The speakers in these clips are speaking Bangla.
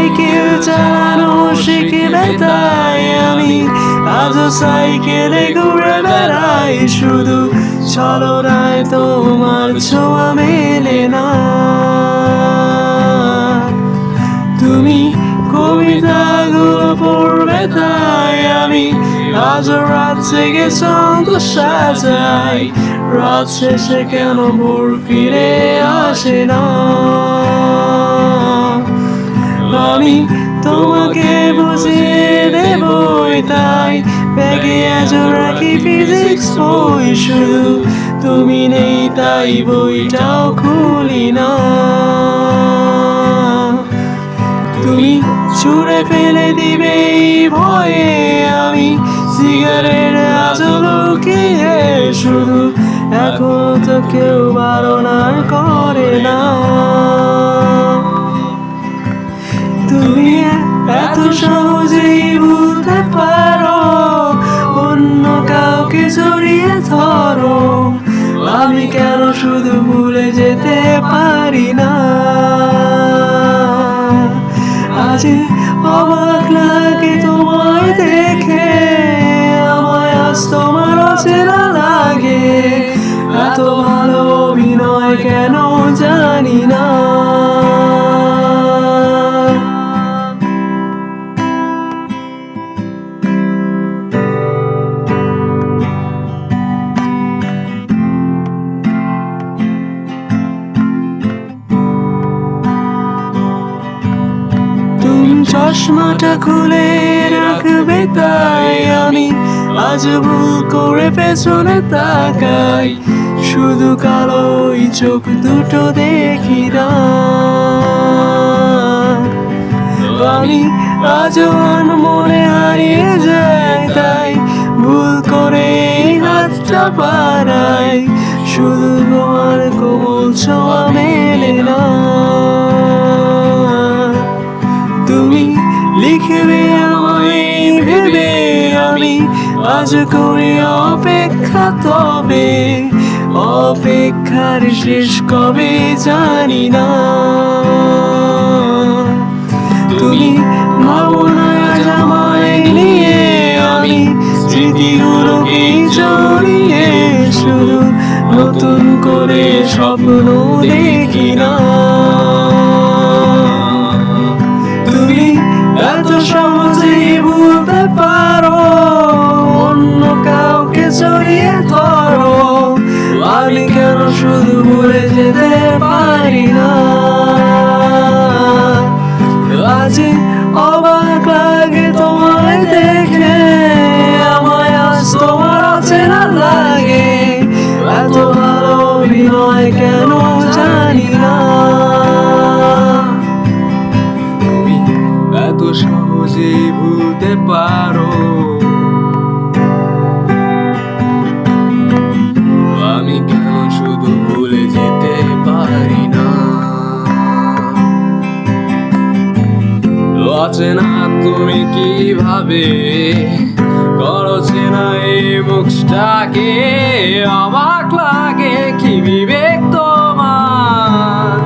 সাইকেল চালানো শিখলে তাই আমি আজও সাইকেলে ঘুরে বেড়াই, শুধু ছলনায় তোমার ছোঁয়া মেলে না। তুমি কবিতাগুলো পড়বে তাই আমি আজও রাত জেগে ছন্দ সাজাই, রাত শেষে কেন ভোর ফিরে আসে না। আমি তোমাকে বুঝিয়ে দেবই তাই ব্যাগে আজও রাখি ফিজিক্স বই, শুধু তুমি নেই তাই বইটাও খুলি না। তুমি ছুঁড়ে ফেলে দিবে এই ভয়ে আমি সিগারেট আজও লুকিয়ে, শুধু এখন তো কেউ বারণ করে না। তুমি এত সহজেই ভুলতে পারো, অন্য কাউকে জড়িয়ে ধরো, আমি কেন শুধু ভুলে যেতে পারি না। আজ অবাক লাগে তোমায় দেখে, আমায় আজ তোমার অচেনা লাগে, এত ভালো অভিনয় কেন জানি না। চশমাটা খুলে রাখবে তাই আমি আজ ভুল করে পেছনে তাকাই, শুধু কালোই চোখ দুটো দেখি না। আমি আজও মনে হারিয়ে যাই তাই ভুল করে হাতটা বাড়াই, শুধু তোমার কোমল ছোঁয়া মেলে না। তুমি লিখবে আমায় ভেবে আমি আজ করি অপেক্ষা, তবে অপেক্ষার শেষ কবে জানি না। তুমি ভাবনা আজ আমায় নিয়ে আমি স্মৃতিগুলোকে জড়িয়ে, শুধু নতুন করে স্বপ্ন দেখি না। এত সহজেই ভুলতে পারো, অন্য কাউকে জড়িয়ে ধরো, আমি কেন শুধু ভুলে যেতে পারি না। আজ অবাক লাগে তোমায় দেখে, আমায় আজ তোমার অচেনা লাগে, এত ভালো অভিনয় কেন জানি না। এত সহজেই ভুলতে পারো, আমি কেন শুধু ভুলে যেতে পারি না। অচেনা তুমি কিভাবে করো চেনা এই মুখটাকে, অবাক লাগে কি বিবেক তোমার।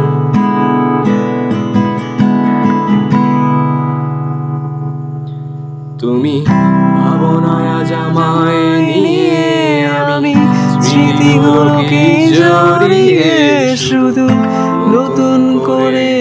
তুমি ভাবনায় আজ আমায় নিয়ে আমি স্মৃতিগুলোকে জড়িয়ে, শুধু নতুন করে